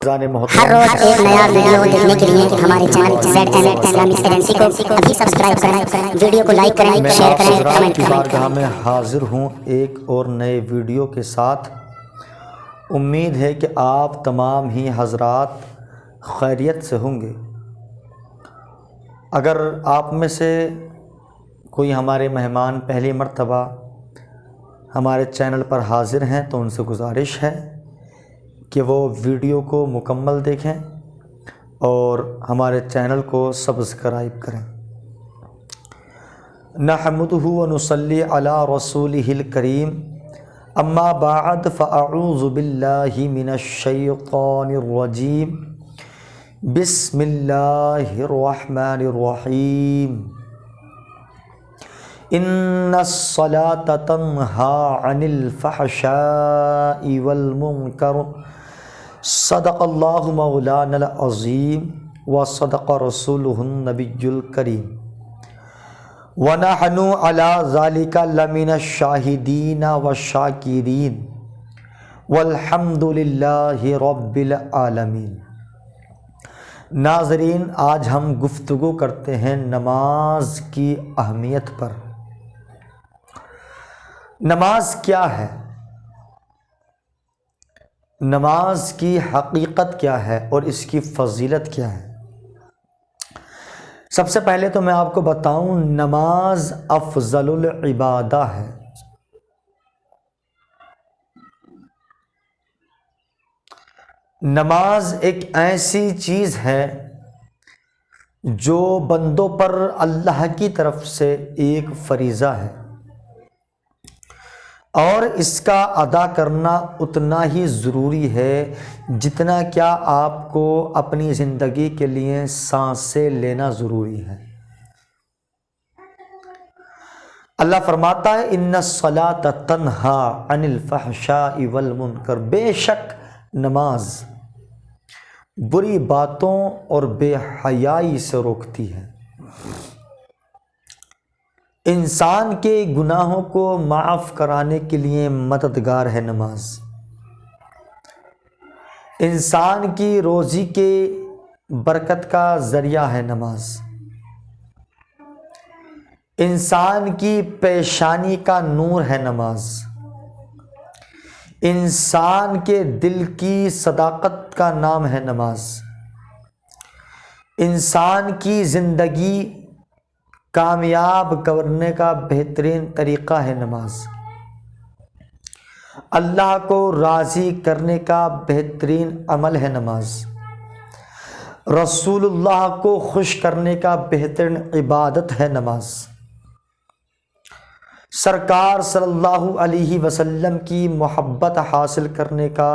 ہر روز ایک نیا ویڈیو دیکھنے کے لیے ہمارے چینل ZN اسلامک ایجنسی کو ابھی سبسکرائب کریں، ویڈیو کو لائک کریں، شیئر کریں، کمنٹ کی کریں۔ بارگاہ میں حاضر ہوں ایک اور نئے ویڈیو کے ساتھ۔ امید ہے کہ آپ تمام ہی حضرات خیریت سے ہوں گے۔ اگر آپ میں سے کوئی ہمارے مہمان پہلی مرتبہ ہمارے چینل پر حاضر ہیں تو ان سے گزارش ہے کہ وہ ویڈیو کو مکمل دیکھیں اور ہمارے چینل کو سبسکرائب کریں۔ نحمدہ و نصلی علی رسولہ الکریم، اما بعد فاعوذ باللہ من الشیطان الرجیم، بسم اللہ الرحمن الرحیم۔ ان الصلاۃ تنہی عن الفحشاء والمنکر، صدق اللہ مولانا العظیم وصدق رسولہ النبی الکریم، ونحن علی ذلک لمن الشاہدین والشاکرین، والحمد للہ رب العالمین۔ ناظرین، آج ہم گفتگو کرتے ہیں نماز کی اہمیت پر۔ نماز کیا ہے؟ نماز کی حقیقت کیا ہے اور اس کی فضیلت کیا ہے؟ سب سے پہلے تو میں آپ کو بتاؤں، نماز افضل العبادہ ہے۔ نماز ایک ایسی چیز ہے جو بندوں پر اللہ کی طرف سے ایک فریضہ ہے، اور اس کا ادا کرنا اتنا ہی ضروری ہے جتنا کیا آپ کو اپنی زندگی کے لیے سانسیں لینا ضروری ہے۔ اللہ فرماتا ہے ان الصلاۃ تنہی عن الفحشاء والمنکر، بے شک نماز بری باتوں اور بے حیائی سے روکتی ہے۔ انسان کے گناہوں کو معاف کرانے کے لیے مددگار ہے نماز۔ انسان کی روزی کے برکت کا ذریعہ ہے نماز۔ انسان کی پیشانی کا نور ہے نماز۔ انسان کے دل کی صداقت کا نام ہے نماز۔ انسان کی زندگی کامیاب کرنے کا بہترین طریقہ ہے نماز۔ اللہ کو راضی کرنے کا بہترین عمل ہے نماز۔ رسول اللہ کو خوش کرنے کا بہترین عبادت ہے نماز۔ سرکار صلی اللہ علیہ وسلم کی محبت حاصل کرنے کا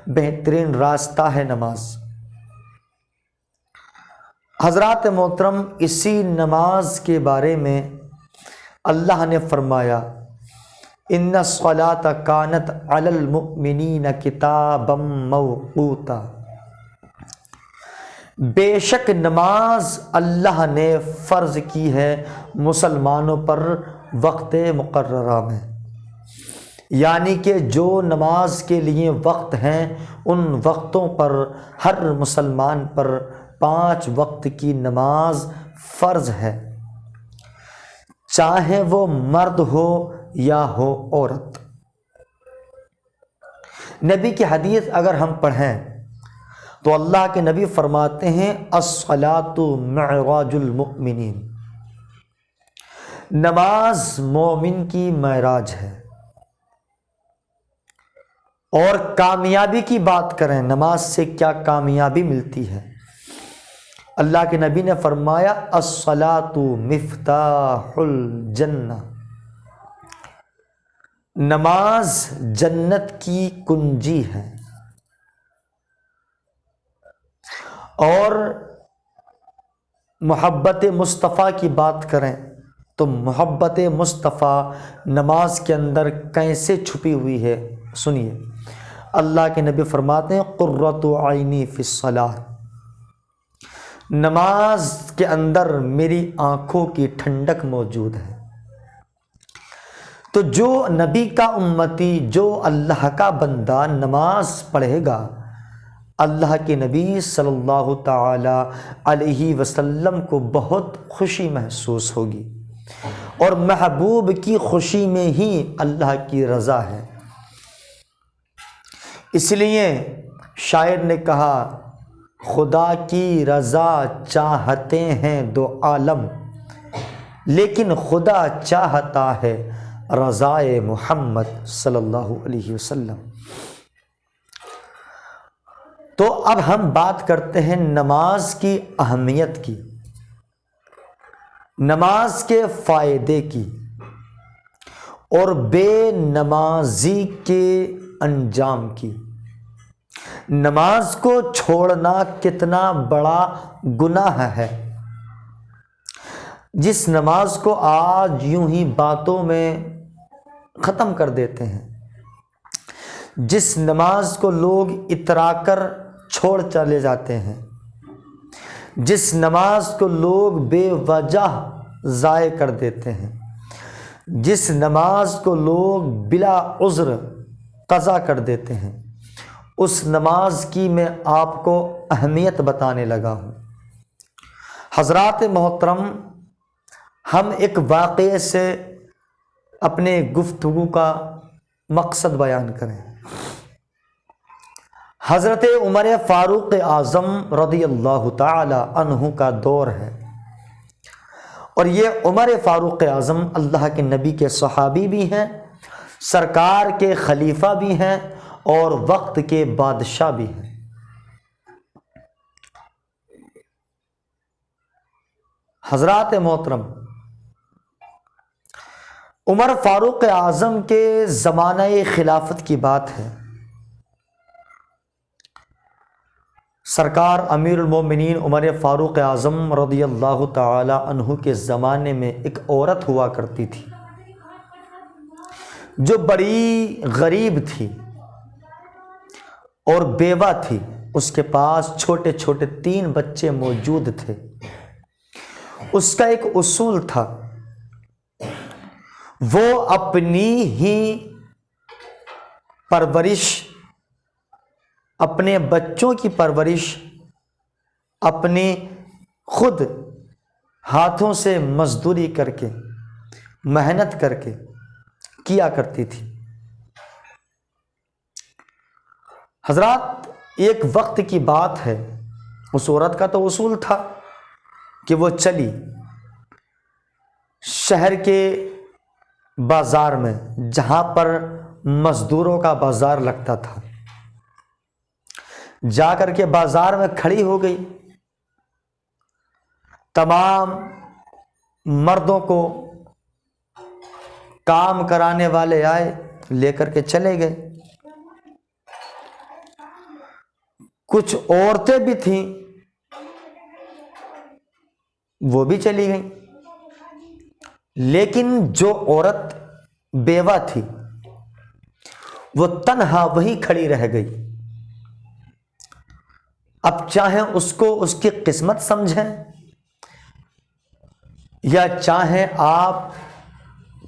بہترین راستہ ہے نماز۔ حضرات محترم، اسی نماز کے بارے میں اللہ نے فرمایا ان الصلاۃ کانت علی المؤمنین کتابا موقوتا، بے شک نماز اللہ نے فرض کی ہے مسلمانوں پر وقت مقررہ میں، یعنی کہ جو نماز کے لیے وقت ہیں ان وقتوں پر ہر مسلمان پر 5 وقت کی نماز فرض ہے، چاہے وہ مرد ہو یا ہو عورت۔ نبی کی حدیث اگر ہم پڑھیں تو اللہ کے نبی فرماتے ہیں الصلاۃ معراج المؤمنین، نماز مومن کی معراج ہے۔ اور کامیابی کی بات کریں، نماز سے کیا کامیابی ملتی ہے؟ اللہ کے نبی نے فرمایا الصلاۃ مفتاح الجنہ، نماز جنت کی کنجی ہے۔ اور محبت مصطفیٰ کی بات کریں تو محبت مصطفیٰ نماز کے اندر کیسے چھپی ہوئی ہے سنیے۔ اللہ کے نبی فرماتے ہیں قرۃ عینی فی الصلاۃ، نماز کے اندر میری آنکھوں کی ٹھنڈک موجود ہے۔ تو جو نبی کا امتی، جو اللہ کا بندہ نماز پڑھے گا اللہ کے نبی صلی اللہ تعالی علیہ وسلم کو بہت خوشی محسوس ہوگی، اور محبوب کی خوشی میں ہی اللہ کی رضا ہے۔ اس لیے شاعر نے کہا، خدا کی رضا چاہتے ہیں دو عالم، لیکن خدا چاہتا ہے رضائے محمد صلی اللہ علیہ وسلم۔ تو اب ہم بات کرتے ہیں نماز کی اہمیت کی، نماز کے فائدے کی، اور بے نمازی کے انجام کی۔ نماز کو چھوڑنا کتنا بڑا گناہ ہے۔ جس نماز کو آج یوں ہی باتوں میں ختم کر دیتے ہیں، جس نماز کو لوگ اترا کر چھوڑ چلے جاتے ہیں، جس نماز کو لوگ بے وجہ ضائع کر دیتے ہیں، جس نماز کو لوگ بلا عذر قضا کر دیتے ہیں، اس نماز کی میں آپ کو اہمیت بتانے لگا ہوں۔ حضرات محترم، ہم ایک واقعے سے اپنے گفتگو کا مقصد بیان کریں۔ حضرت عمر فاروق اعظم رضی اللہ تعالی عنہ کا دور ہے، اور یہ عمر فاروق اعظم اللہ کے نبی کے صحابی بھی ہیں، سرکار کے خلیفہ بھی ہیں، اور وقت کے بادشاہ بھی ہیں۔ حضرات محترم، عمر فاروق اعظم کے زمانہ خلافت کی بات ہے۔ سرکار امیر المومنین عمر فاروق اعظم رضی اللہ تعالی عنہ کے زمانے میں ایک عورت ہوا کرتی تھی جو بڑی غریب تھی اور بیوہ تھی۔ اس کے پاس چھوٹے چھوٹے 3 بچے موجود تھے۔ اس کا ایک اصول تھا، وہ اپنی ہی پرورش، اپنے بچوں کی پرورش اپنے خود ہاتھوں سے مزدوری کر کے، محنت کر کے کیا کرتی تھی۔ حضرات، ایک وقت کی بات ہے، اس عورت کا تو اصول تھا کہ وہ چلی شہر کے بازار میں، جہاں پر مزدوروں کا بازار لگتا تھا، جا کر کے بازار میں کھڑی ہو گئی۔ تمام مردوں کو کام کرانے والے آئے، لے کر کے چلے گئے۔ کچھ عورتیں بھی تھیں، وہ بھی چلی گئیں، لیکن جو عورت بیوہ تھی وہ تنہا وہیں کھڑی رہ گئی۔ اب چاہیں اس کو اس کی قسمت سمجھیں یا چاہیں آپ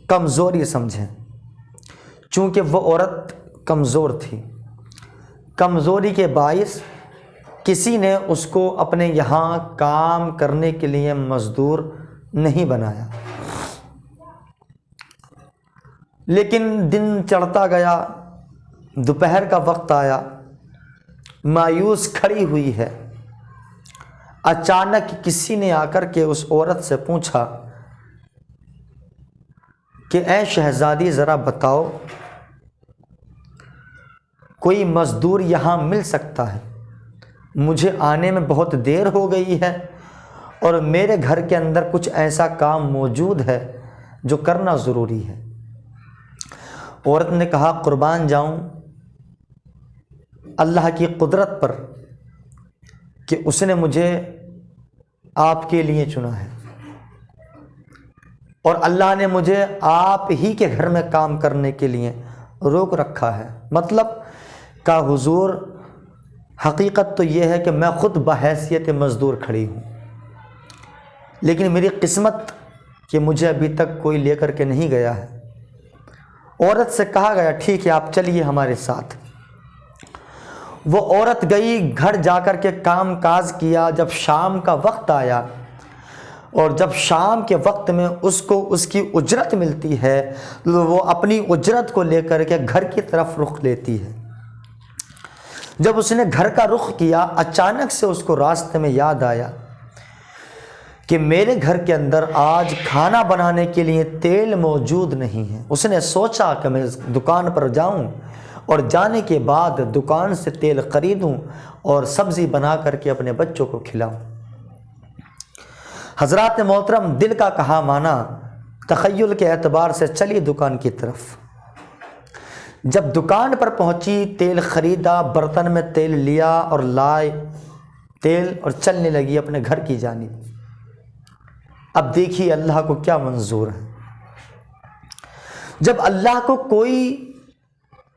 کمزوری سمجھیں، چونکہ وہ عورت کمزور تھی، کمزوری کے باعث کسی نے اس کو اپنے یہاں کام کرنے کے لیے مزدور نہیں بنایا۔ لیکن دن چڑھتا گیا، دوپہر کا وقت آیا، مایوس کھڑی ہوئی ہے۔ اچانک کسی نے آ کر کے اس عورت سے پوچھا کہ اے شہزادی، ذرا بتاؤ کوئی مزدور یہاں مل سکتا ہے؟ مجھے آنے میں بہت دیر ہو گئی ہے، اور میرے گھر کے اندر کچھ ایسا کام موجود ہے جو کرنا ضروری ہے۔ عورت نے کہا، قربان جاؤں اللہ کی قدرت پر کہ اس نے مجھے آپ کے لیے چنا ہے، اور اللہ نے مجھے آپ ہی کے گھر میں کام کرنے کے لیے روک رکھا ہے۔ مطلب کہ حضور، حقیقت تو یہ ہے کہ میں خود بحیثیت مزدور کھڑی ہوں، لیکن میری قسمت کہ مجھے ابھی تک کوئی لے کر کے نہیں گیا ہے۔ عورت سے کہا گیا، ٹھیک ہے آپ چلیے ہمارے ساتھ۔ وہ عورت گئی گھر جا کر کے کام کاج کیا. جب شام کا وقت آیا اور جب شام کے وقت میں اس کو اس کی اجرت ملتی ہے تو وہ اپنی اجرت کو لے کر کے گھر کی طرف رخ لیتی ہے. جب اس نے گھر کا رخ کیا اچانک سے اس کو راستے میں یاد آیا کہ میرے گھر کے اندر آج کھانا بنانے کے لیے تیل موجود نہیں ہے. اس نے سوچا کہ میں دکان پر جاؤں اور جانے کے بعد دکان سے تیل خریدوں اور سبزی بنا کر کے اپنے بچوں کو کھلاؤں. حضرات محترم، دل کا کہا مانا تخیل کے اعتبار سے چلی دکان کی طرف. جب دکان پر پہنچی تیل خریدا، برتن میں تیل لیا اور لائے تیل اور چلنے لگی اپنے گھر کی جانب. اب دیکھیے اللہ کو کیا منظور ہے. جب اللہ کو کوئی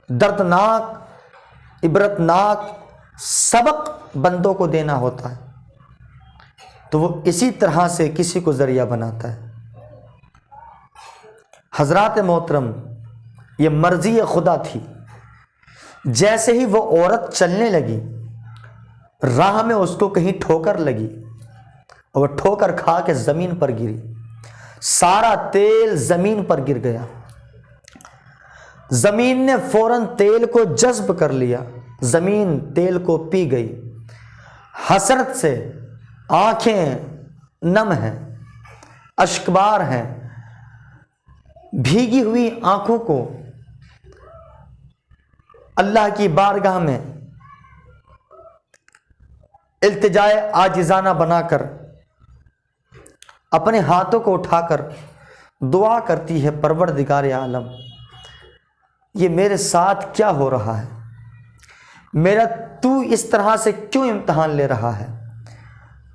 دردناک عبرتناک سبق بندوں کو دینا ہوتا ہے تو وہ اسی طرح سے کسی کو ذریعہ بناتا ہے. حضرات محترم، یہ مرضی خدا تھی. جیسے ہی وہ عورت چلنے لگی راہ میں اس کو کہیں ٹھوکر لگی اور وہ ٹھوکر کھا کے زمین پر گری. سارا تیل زمین پر گر گیا. زمین نے فوراً تیل کو جذب کر لیا. زمین تیل کو پی گئی. حسرت سے آنکھیں نم ہیں، اشکبار ہیں. بھیگی ہوئی آنکھوں کو اللہ کی بارگاہ میں التجائے عاجزانہ بنا کر اپنے ہاتھوں کو اٹھا کر دعا کرتی ہے، پروردگار عالم یہ میرے ساتھ کیا ہو رہا ہے؟ میرا تو اس طرح سے کیوں امتحان لے رہا ہے؟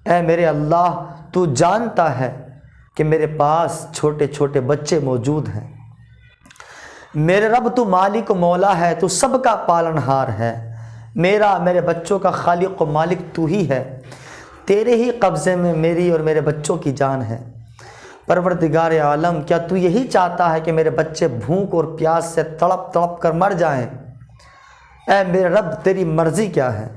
اے میرے اللہ، تو جانتا ہے کہ میرے پاس چھوٹے چھوٹے بچے موجود ہیں. میرے رب تو مالک و مولا ہے، تو سب کا پالنہار ہے. میرے بچوں کا خالق و مالک تو ہی ہے. تیرے ہی قبضے میں میری اور میرے بچوں کی جان ہے. پروردگار عالم، کیا تو یہی چاہتا ہے کہ میرے بچے بھوک اور پیاس سے تڑپ تڑپ کر مر جائیں؟ اے میرے رب، تیری مرضی کیا ہے؟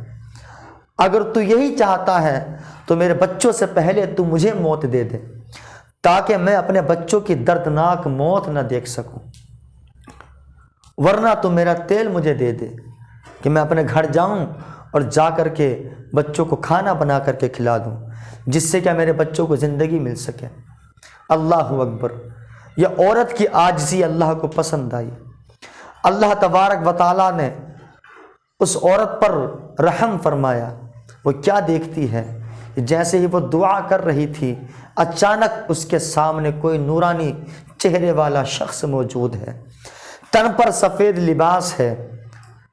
اگر تو یہی چاہتا ہے تو میرے بچوں سے پہلے تو مجھے موت دے دے تاکہ میں اپنے بچوں کی دردناک موت نہ دیکھ سکوں، ورنہ تو میرا تیل مجھے دے دے کہ میں اپنے گھر جاؤں اور جا کر کے بچوں کو کھانا بنا کر کے کھلا دوں، جس سے کہ میرے بچوں کو زندگی مل سکے. اللہ اکبر. یہ عورت کی عاجزی اللہ کو پسند آئی. اللہ تبارک و تعالیٰ نے اس عورت پر رحم فرمایا. وہ کیا دیکھتی ہے؟ جیسے ہی وہ دعا کر رہی تھی اچانک اس کے سامنے کوئی نورانی چہرے والا شخص موجود ہے. تن پر سفید لباس ہے،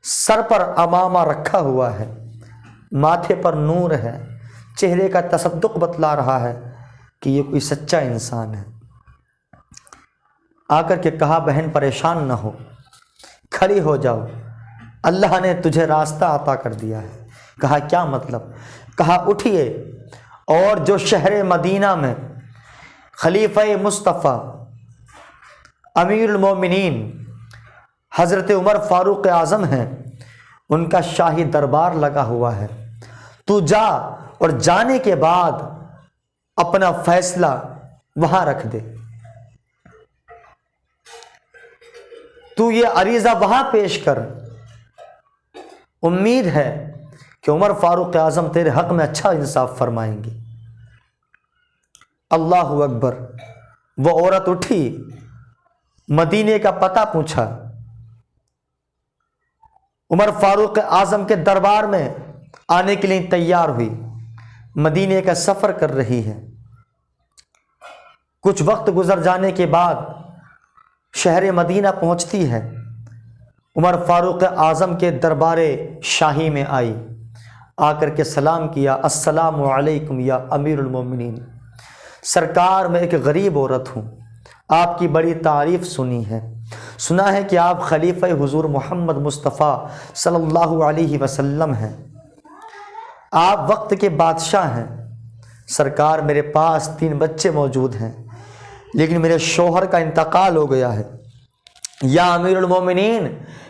سر پر عمامہ رکھا ہوا ہے، ماتھے پر نور ہے. چہرے کا تصدق بتلا رہا ہے کہ یہ کوئی سچا انسان ہے. آ کر کے کہا بہن پریشان نہ ہو، کھڑی ہو جاؤ، اللہ نے تجھے راستہ عطا کر دیا ہے. کہا کیا مطلب؟ کہا اٹھیے اور جو شہر مدینہ میں خلیفہ مصطفیٰ امیر المومنین حضرت عمر فاروق اعظم ہیں، ان کا شاہی دربار لگا ہوا ہے. تو جا اور جانے کے بعد اپنا فیصلہ وہاں رکھ دے. تو یہ عریضہ وہاں پیش کر. امید ہے کہ عمر فاروق اعظم تیرے حق میں اچھا انصاف فرمائیں گے. اللہ اکبر. وہ عورت اٹھی، مدینے کا پتہ پوچھا، عمر فاروق اعظم کے دربار میں آنے کے لیے تیار ہوئی، مدینے کا سفر کر رہی ہے. کچھ وقت گزر جانے کے بعد شہر مدینہ پہنچتی ہے. عمر فاروق اعظم کے دربار شاہی میں آئی، آ کر کے سلام کیا، السلام علیکم یا امیر المومنین. سرکار میں ایک غریب عورت ہوں، آپ کی بڑی تعریف سنی ہے، سنا ہے کہ آپ خلیفہ حضور محمد مصطفیٰ صلی اللہ علیہ وسلم ہیں، آپ وقت کے بادشاہ ہیں. سرکار میرے پاس 3 بچے موجود ہیں لیکن میرے شوہر کا انتقال ہو گیا ہے. یا امیر المومنین،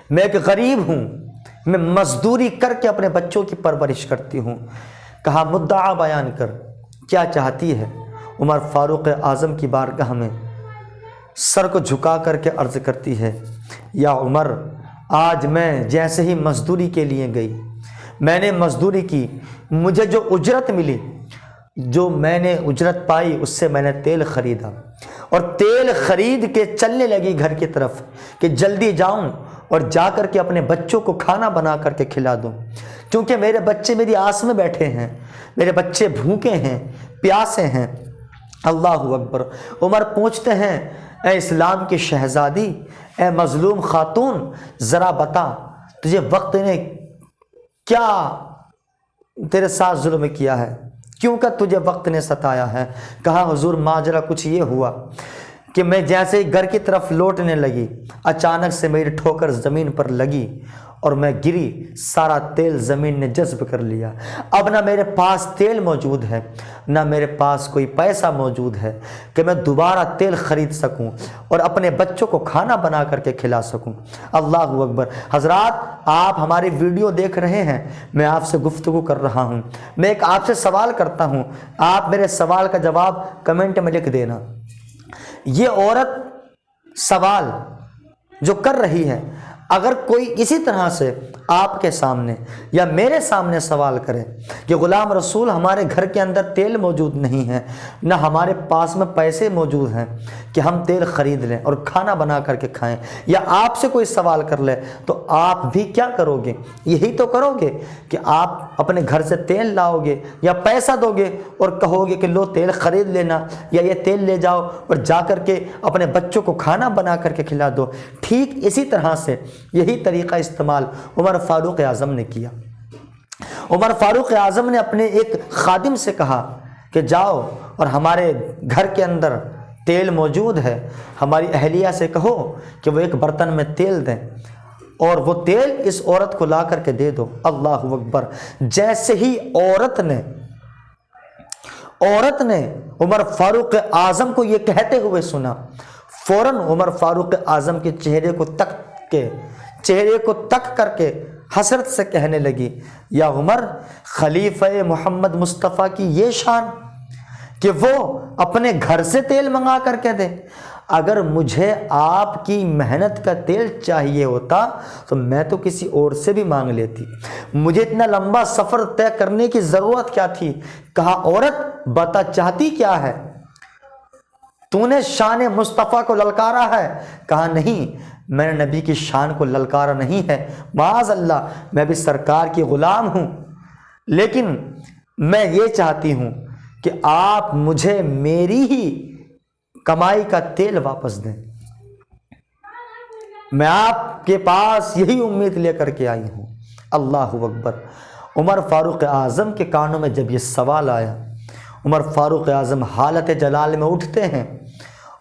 میں ایک غریب ہوں، میں مزدوری کر کے اپنے بچوں کی پرورش کرتی ہوں۔ کہا مدعا بیان کر، کیا چاہتی ہے؟ عمر فاروق اعظم کی بارگاہ میں سر کو جھکا کر کے عرض کرتی ہے، یا عمر، آج میں جیسے ہی مزدوری کے لیے گئی، میں نے مزدوری کی، مجھے جو اجرت ملی، جو میں نے اجرت پائی، اس سے میں نے تیل خریدا اور تیل خرید کے چلنے لگی گھر کی طرف کہ جلدی جاؤں اور جا کر کے اپنے بچوں کو کھانا بنا کر کے کھلا دوں، کیونکہ میرے بچے میری آس میں بیٹھے ہیں، میرے بچے بھوکے ہیں، پیاسے ہیں۔ اللہ اکبر۔ عمر پوچھتے ہیں، اے اسلام کی شہزادی، اے مظلوم خاتون، ذرا بتا تجھے وقت نے کیا تیرے ساتھ ظلم کیا ہے، کیوں کہ تجھے وقت نے ستایا ہے؟ کہا حضور ماجرا کچھ یہ ہوا کہ میں جیسے ہی گھر کی طرف لوٹنے لگی، اچانک سے میری ٹھوکر زمین پر لگی اور میں گری، سارا تیل زمین نے جذب کر لیا۔ اب نہ میرے پاس تیل موجود ہے، نہ میرے پاس کوئی پیسہ موجود ہے کہ میں دوبارہ تیل خرید سکوں اور اپنے بچوں کو کھانا بنا کر کے کھلا سکوں۔ اللہ اکبر۔ حضرات، آپ ہماری ویڈیو دیکھ رہے ہیں، میں آپ سے گفتگو کر رہا ہوں، میں ایک آپ سے سوال کرتا ہوں، آپ میرے سوال کا جواب کمنٹ میں لکھ دینا۔ یہ عورت سوال جو کر رہی ہے، اگر کوئی اسی طرح سے آپ کے سامنے یا میرے سامنے سوال کرے کہ غلام رسول ہمارے گھر کے اندر تیل موجود نہیں ہے، نہ ہمارے پاس میں پیسے موجود ہیں کہ ہم تیل خرید لیں اور کھانا بنا کر کے کھائیں، یا آپ سے کوئی سوال کر لے، تو آپ بھی کیا کرو گے؟ یہی تو کرو گے کہ آپ اپنے گھر سے تیل لاؤ گے یا پیسہ دو گے اور کہو گے کہ لو تیل خرید لینا، یا یہ تیل لے جاؤ اور جا کر کے اپنے بچوں کو کھانا بنا کر کے کھلا دو۔ ٹھیک اسی طرح سے یہی طریقہ استعمال عمر فاروق اعظم نے کیا۔ عمر فاروق اعظم نے اپنے ایک خادم سے کہا کہ جاؤ اور ہمارے گھر کے اندر تیل موجود ہے، ہماری اہلیہ سے کہو کہ وہ ایک برتن میں تیل دیں اور وہ تیل اس عورت کو لا کر کے دے دو۔ اللہ اکبر۔ جیسے ہی عورت نے عمر فاروق اعظم کو یہ کہتے ہوئے سنا، فوراً عمر فاروق اعظم کے چہرے کو تک کر کے حسرت سے کہنے لگی، یا عمر، خلیفہ محمد مصطفیٰ کی یہ شان کہ وہ اپنے گھر سے تیل منگا کر کے دے۔ اگر مجھے آپ کی محنت کا تیل چاہیے ہوتا تو میں تو کسی اور سے بھی مانگ لیتی، مجھے اتنا لمبا سفر طے کرنے کی ضرورت کیا تھی؟ کہا عورت بتا چاہتی کیا ہے؟ تو نے شان مصطفیٰ کو للکارا ہے؟ کہا نہیں، میں نے نبی کی شان کو للکارا نہیں ہے، معاذ اللہ، میں بھی سرکار کی غلام ہوں، لیکن میں یہ چاہتی ہوں کہ آپ مجھے میری ہی کمائی کا تیل واپس دیں، میں آپ کے پاس یہی امید لے کر کے آئی ہوں۔ اللہ اکبر۔ عمر فاروق اعظم کے کانوں میں جب یہ سوال آیا، عمر فاروق اعظم حالت جلال میں اٹھتے ہیں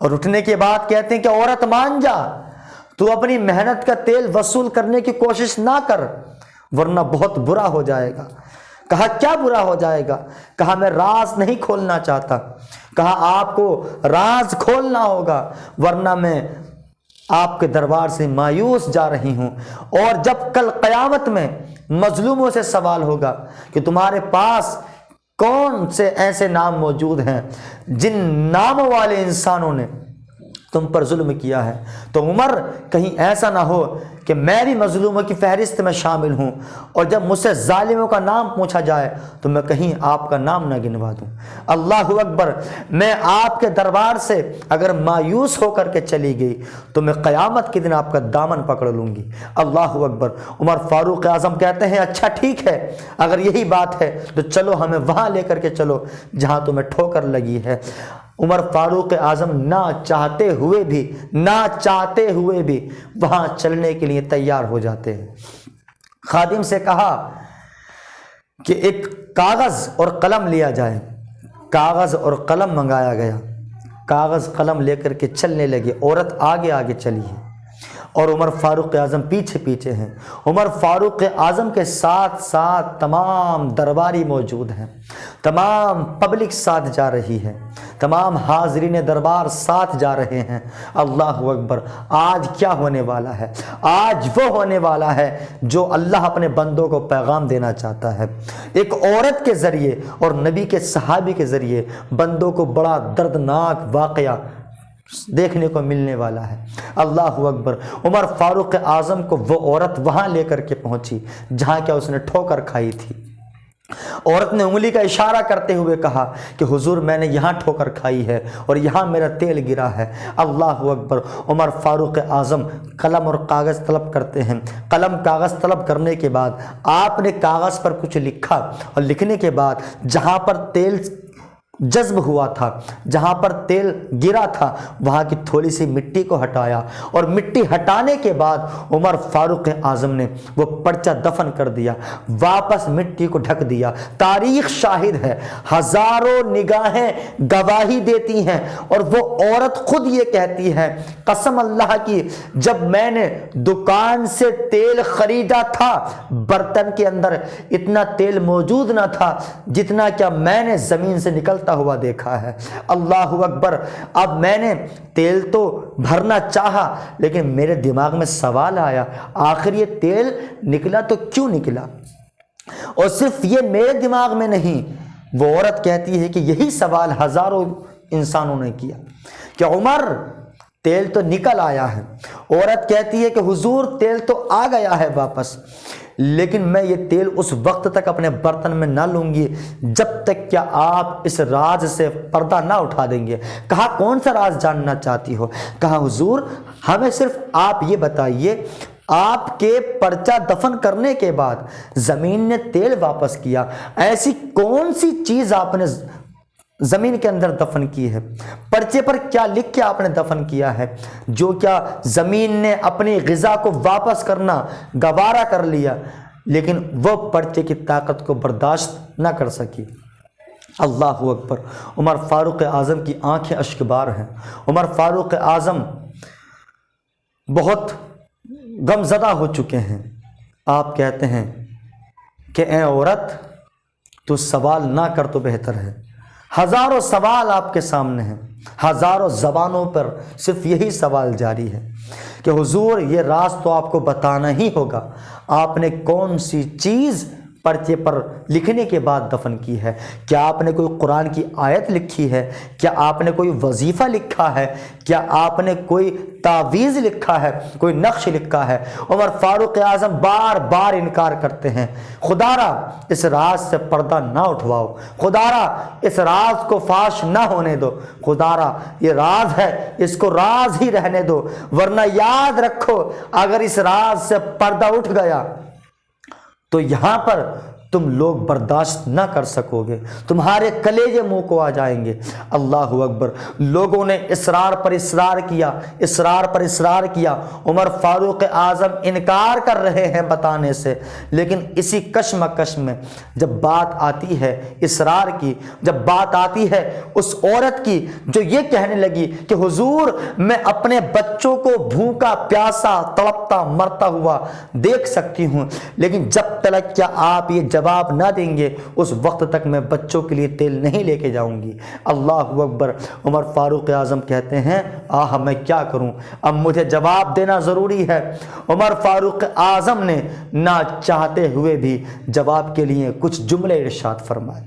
اور اٹھنے کے بعد کہتے ہیں کہ عورت مان جا، تو اپنی محنت کا تیل وصول کرنے کی کوشش نہ کر ورنہ بہت برا ہو جائے گا۔ کہا کیا برا ہو جائے گا؟ کہا میں راز نہیں کھولنا چاہتا، کہا آپ کو راز کھولنا ہوگا ورنہ میں آپ کے دربار سے مایوس جا رہی ہوں، اور جب کل قیامت میں مظلوموں سے سوال ہوگا کہ تمہارے پاس کون سے ایسے نام موجود ہیں جن ناموں والے انسانوں نے تم پر ظلم کیا ہے، تو عمر کہیں ایسا نہ ہو کہ میں بھی مظلوموں کی فہرست میں شامل ہوں، اور جب مجھ سے ظالموں کا نام پوچھا جائے تو میں کہیں آپ کا نام نہ گنوا دوں۔ اللہ اکبر۔ میں آپ کے دربار سے اگر مایوس ہو کر کے چلی گئی تو میں قیامت کے دن آپ کا دامن پکڑ لوں گی۔ اللہ اکبر۔ عمر فاروق اعظم کہتے ہیں اچھا ٹھیک ہے، اگر یہی بات ہے تو چلو ہمیں وہاں لے کر کے چلو جہاں تمہیں ٹھوکر لگی ہے۔ عمر فاروق اعظم نہ چاہتے ہوئے بھی وہاں چلنے کے لیے تیار ہو جاتے ہیں۔ خادم سے کہا کہ ایک کاغذ اور قلم لیا جائے، کاغذ اور قلم منگایا گیا، کاغذ قلم لے کر کے چلنے لگے، عورت آگے آگے چلی ہے، اور عمر فاروق اعظم پیچھے پیچھے ہیں۔ عمر فاروق اعظم کے ساتھ ساتھ تمام درباری موجود ہیں، تمام پبلک ساتھ جا رہی ہے، تمام حاضرین دربار ساتھ جا رہے ہیں۔ اللہ اکبر! آج کیا ہونے والا ہے؟ آج وہ ہونے والا ہے جو اللہ اپنے بندوں کو پیغام دینا چاہتا ہے۔ ایک عورت کے ذریعے اور نبی کے صحابی کے ذریعے بندوں کو بڑا دردناک واقعہ دیکھنے کو ملنے والا ہے۔ اللہ اکبر! عمر فاروق اعظم کو وہ عورت وہاں لے کر کے پہنچی جہاں کیا اس نے ٹھوکر کھائی تھی۔ عورت نے انگلی کا اشارہ کرتے ہوئے کہا کہ حضور میں نے یہاں ٹھوکر کھائی ہے اور یہاں میرا تیل گرا ہے۔ اللہ اکبر! عمر فاروق اعظم قلم اور کاغذ طلب کرتے ہیں۔ قلم کاغذ طلب کرنے کے بعد آپ نے کاغذ پر کچھ لکھا اور لکھنے کے بعد جہاں پر تیل جذب ہوا تھا، جہاں پر تیل گرا تھا، وہاں کی تھوڑی سی مٹی کو ہٹایا اور مٹی ہٹانے کے بعد عمر فاروق اعظم نے وہ پرچہ دفن کر دیا، واپس مٹی کو ڈھک دیا۔ تاریخ شاہد ہے، ہزاروں نگاہیں گواہی دیتی ہیں اور وہ عورت خود یہ کہتی ہے، قسم اللہ کی جب میں نے دکان سے تیل خریدا تھا برتن کے اندر اتنا تیل موجود نہ تھا جتنا کیا میں نے زمین سے نکلتا ہوا دیکھا ہے۔ اللہ اکبر! اب میں نے تیل تو بھرنا چاہا لیکن میرے دماغ میں سوال آیا، آخر یہ تیل نکلا تو کیوں نکلا؟ اور صرف یہ میرے دماغ میں نہیں، وہ عورت کہتی ہے کہ یہی سوال ہزاروں انسانوں نے کیا کہ عمر تیل تو نکل آیا ہے۔ عورت کہتی ہے کہ حضور تیل تو آ گیا ہے واپس، لیکن میں یہ تیل اس وقت تک اپنے برتن میں نہ لوں گی جب تک کہ آپ اس راز سے پردہ نہ اٹھا دیں گے۔ کہا کون سا راز جاننا چاہتی ہو؟ کہا حضور ہمیں صرف آپ یہ بتائیے، آپ کے پرچہ دفن کرنے کے بعد زمین نے تیل واپس کیا، ایسی کون سی چیز آپ نے زمین کے اندر دفن کی ہے؟ پرچے پر کیا لکھ کے آپ نے دفن کیا ہے جو کیا زمین نے اپنی غذا کو واپس کرنا گوارا کر لیا لیکن وہ پرچے کی طاقت کو برداشت نہ کر سکی؟ اللہ اکبر! عمر فاروق اعظم کی آنکھیں اشکبار ہیں۔ عمر فاروق اعظم بہت غم زدہ ہو چکے ہیں۔ آپ کہتے ہیں کہ اے عورت تو سوال نہ کر تو بہتر ہے۔ ہزاروں سوال آپ کے سامنے ہیں، ہزاروں زبانوں پر صرف یہی سوال جاری ہے کہ حضور یہ راز تو آپ کو بتانا ہی ہوگا، آپ نے کون سی چیز پرچے پر لکھنے کے بعد دفن کی ہے؟ کیا آپ نے کوئی قرآن کی آیت لکھی ہے؟ کیا آپ نے کوئی وظیفہ لکھا ہے؟ کیا آپ نے کوئی تعویذ لکھا ہے، کوئی نقش لکھا ہے؟ عمر فاروق اعظم بار بار انکار کرتے ہیں، خدا را اس راز سے پردہ نہ اٹھواؤ، خدا را اس راز کو فاش نہ ہونے دو، خدا را یہ راز ہے اس کو راز ہی رہنے دو، ورنہ یاد رکھو اگر اس راز سے پردہ اٹھ گیا تو یہاں پر تم لوگ برداشت نہ کر سکو گے، تمہارے کلیجے منہ کو آ جائیں گے۔ اللہ اکبر! لوگوں نے اصرار پر اصرار کیا، اصرار پر اصرار کیا، عمر فاروق اعظم انکار کر رہے ہیں بتانے سے، لیکن اسی کشمکش میں جب بات آتی ہے اصرار کی، جب بات آتی ہے اس عورت کی جو یہ کہنے لگی کہ حضور میں اپنے بچوں کو بھوکا پیاسا تڑپتا مرتا ہوا دیکھ سکتی ہوں، لیکن جب تک کیا آپ یہ جواب نہ دیں گے اس وقت تک میں بچوں کے لیے تیل نہیں لے کے جاؤں گی۔ اللہ اکبر! عمر فاروق اعظم کہتے ہیں میں کیا کروں، اب مجھے جواب دینا ضروری ہے۔ عمر فاروق اعظم نے نہ چاہتے ہوئے بھی جواب کے لیے کچھ جملے ارشاد فرمائے۔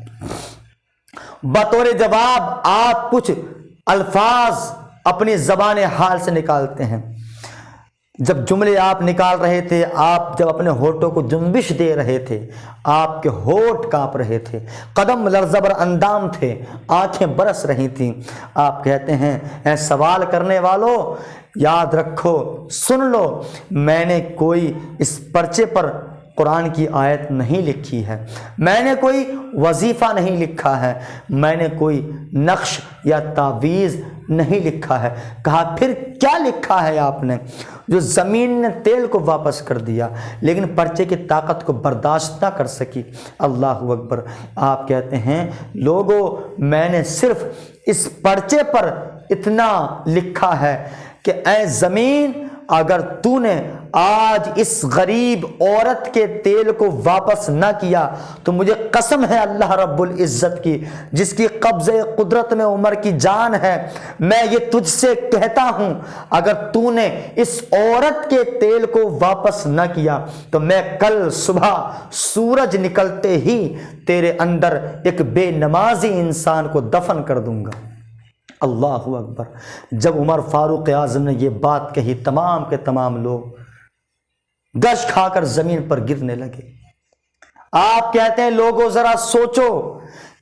بطور جواب آپ کچھ الفاظ اپنی زبان حال سے نکالتے ہیں۔ جب جملے آپ نکال رہے تھے، آپ جب اپنے ہونٹوں کو جنبش دے رہے تھے، آپ کے ہونٹ کانپ رہے تھے، قدم لرزبر اندام تھے، آنکھیں برس رہی تھیں۔ آپ کہتے ہیں اے سوال کرنے والوں یاد رکھو، سن لو، میں نے کوئی اس پرچے پر قرآن کی آیت نہیں لکھی ہے، میں نے کوئی وظیفہ نہیں لکھا ہے، میں نے کوئی نقش یا تعویذ نہیں لکھا ہے۔ کہا پھر کیا لکھا ہے آپ نے؟ جو زمین نے تیل کو واپس کر دیا لیکن پرچے کی طاقت کو برداشت نہ کر سکی۔ اللہ اکبر! آپ کہتے ہیں لوگوں میں نے صرف اس پرچے پر اتنا لکھا ہے کہ اے زمین اگر تو نے آج اس غریب عورت کے تیل کو واپس نہ کیا تو مجھے قسم ہے اللہ رب العزت کی جس کی قبضہ قدرت میں عمر کی جان ہے، میں یہ تجھ سے کہتا ہوں اگر تو نے اس عورت کے تیل کو واپس نہ کیا تو میں کل صبح سورج نکلتے ہی تیرے اندر ایک بے نمازی انسان کو دفن کر دوں گا۔ اللہ اکبر۔ جب عمر فاروق اعظم نے یہ بات کہی تمام کے تمام لوگ گش کھا کر زمین پر گرنے لگے۔ آپ کہتے ہیں لوگوں ذرا سوچو،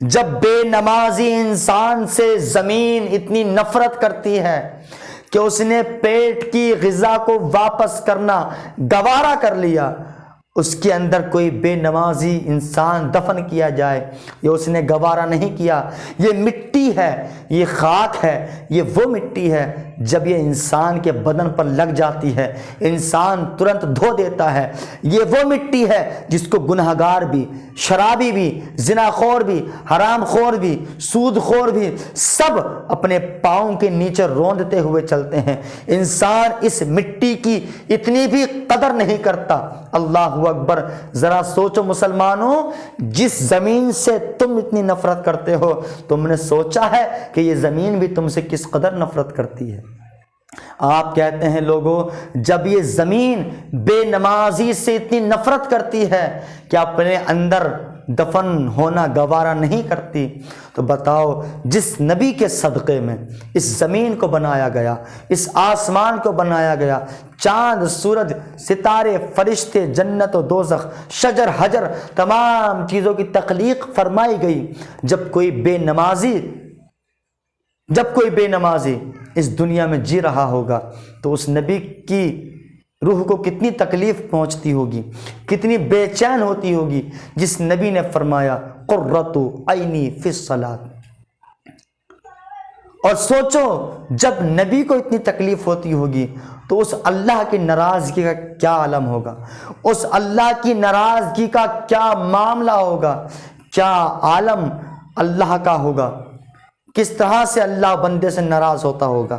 جب بے نمازی انسان سے زمین اتنی نفرت کرتی ہے کہ اس نے پیٹ کی غذا کو واپس کرنا گوارا کر لیا، اس کے اندر کوئی بے نمازی انسان دفن کیا جائے یہ اس نے گوارا نہیں کیا۔ یہ مٹی ہے، یہ خاک ہے، یہ وہ مٹی ہے جب یہ انسان کے بدن پر لگ جاتی ہے انسان ترنت دھو دیتا ہے۔ یہ وہ مٹی ہے جس کو گنہگار بھی، شرابی بھی، زنا خور بھی، حرام خور بھی، سود خور بھی سب اپنے پاؤں کے نیچے روندتے ہوئے چلتے ہیں۔ انسان اس مٹی کی اتنی بھی قدر نہیں کرتا۔ اللہ اکبر۔ ذرا سوچو مسلمانوں، جس زمین سے تم اتنی نفرت کرتے ہو تم نے سوچا ہے کہ یہ زمین بھی تم سے کس قدر نفرت کرتی ہے؟ آپ کہتے ہیں لوگوں، جب یہ زمین بے نمازی سے اتنی نفرت کرتی ہے کہ اپنے اندر دفن ہونا گوارا نہیں کرتی، تو بتاؤ جس نبی کے صدقے میں اس زمین کو بنایا گیا، اس آسمان کو بنایا گیا، چاند، سورج، ستارے، فرشتے، جنت و دوزخ، شجر، حجر، تمام چیزوں کی تخلیق فرمائی گئی، جب کوئی بے نمازی اس دنیا میں جی رہا ہوگا تو اس نبی کی روح کو کتنی تکلیف پہنچتی ہوگی، کتنی بے چین ہوتی ہوگی جس نبی نے فرمایا قرۃ عینی فی الصلاۃ۔ اور سوچو جب نبی کو اتنی تکلیف ہوتی ہوگی تو اس اللہ کی ناراضگی کا کیا عالم ہوگا، اس اللہ کی ناراضگی کا کیا معاملہ ہوگا، کیا عالم اللہ کا ہوگا، کس طرح سے اللہ بندے سے ناراض ہوتا ہوگا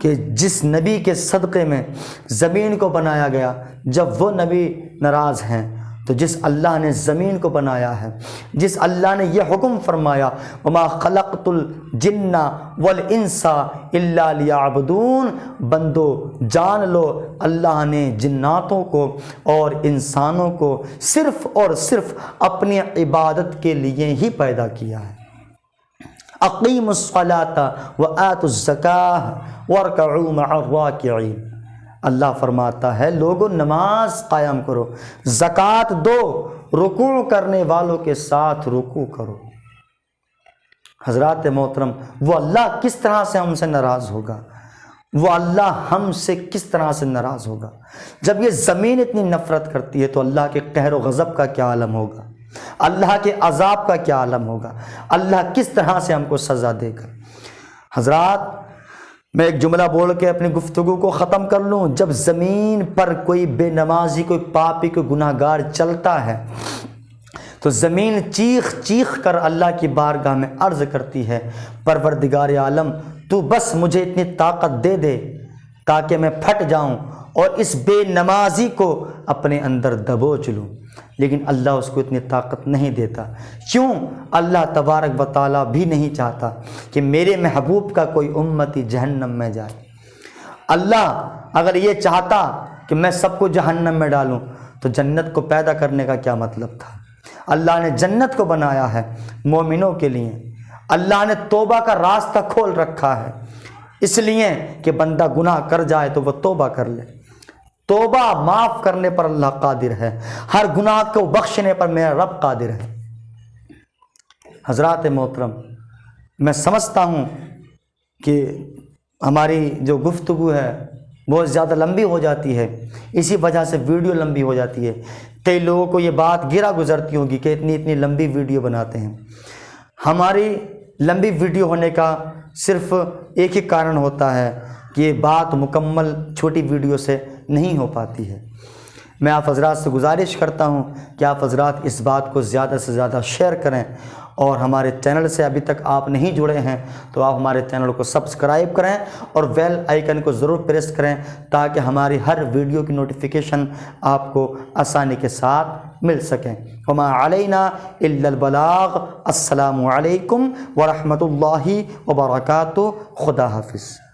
کہ جس نبی کے صدقے میں زمین کو بنایا گیا۔ جب وہ نبی ناراض ہیں تو جس اللہ نے زمین کو بنایا ہے، جس اللہ نے یہ حکم فرمایا وما خلقت الجن والانس الا لیعبدون، بندو جان لو اللہ نے جناتوں کو اور انسانوں کو صرف اور صرف اپنی عبادت کے لیے ہی پیدا کیا ہے۔ اقیموا الصلاۃ وآتوا الزکاۃ وارکعوا مع الراکعین۔ اللہ فرماتا ہے لوگوں نماز قائم کرو، زکوٰۃ دو، رکوع کرنے والوں کے ساتھ رکوع کرو۔ حضرات محترم، وہ اللہ کس طرح سے ہم سے ناراض ہوگا، وہ اللہ ہم سے کس طرح سے ناراض ہوگا؟ جب یہ زمین اتنی نفرت کرتی ہے تو اللہ کے قہر و غضب کا کیا عالم ہوگا، اللہ کے عذاب کا کیا عالم ہوگا، اللہ کس طرح سے ہم کو سزا دے گا۔ حضرات میں ایک جملہ بول کے اپنی گفتگو کو ختم کر لوں۔ جب زمین پر کوئی بے نمازی، کوئی پاپی، کوئی گناہ گار چلتا ہے تو زمین چیخ چیخ کر اللہ کی بارگاہ میں عرض کرتی ہے پروردگار عالم تو بس مجھے اتنی طاقت دے دے تاکہ میں پھٹ جاؤں اور اس بے نمازی کو اپنے اندر دبوچ لوں، لیکن اللہ اس کو اتنی طاقت نہیں دیتا۔ کیوں؟ اللہ تبارک و تعالیٰ بھی نہیں چاہتا کہ میرے محبوب کا کوئی امتی جہنم میں جائے۔ اللہ اگر یہ چاہتا کہ میں سب کو جہنم میں ڈالوں تو جنت کو پیدا کرنے کا کیا مطلب تھا؟ اللہ نے جنت کو بنایا ہے مومنوں کے لیے، اللہ نے توبہ کا راستہ کھول رکھا ہے اس لیے کہ بندہ گناہ کر جائے تو وہ توبہ کر لے۔ توبہ معاف کرنے پر اللہ قادر ہے، ہر گناہ کو بخشنے پر میرا رب قادر ہے۔ حضرات محترم، میں سمجھتا ہوں کہ ہماری جو گفتگو ہے بہت زیادہ لمبی ہو جاتی ہے، اسی وجہ سے ویڈیو لمبی ہو جاتی ہے۔ کئی لوگوں کو یہ بات گرا گزرتی ہوگی کہ اتنی لمبی ویڈیو بناتے ہیں۔ ہماری لمبی ویڈیو ہونے کا صرف ایک ہی کارن ہوتا ہے کہ یہ بات مکمل چھوٹی ویڈیو سے نہیں ہو پاتی ہے۔ میں آپ حضرات سے گزارش کرتا ہوں کہ آپ حضرات اس بات کو زیادہ سے زیادہ شیئر کریں اور ہمارے چینل سے ابھی تک آپ نہیں جڑے ہیں تو آپ ہمارے چینل کو سبسکرائب کریں اور بیل آئیکن کو ضرور پریس کریں تاکہ ہماری ہر ویڈیو کی نوٹیفیکیشن آپ کو آسانی کے ساتھ مل سکیں۔ وما علینا الا البلاغ۔ السلام علیکم ورحمۃ اللہ وبرکاتہ۔ خدا حافظ۔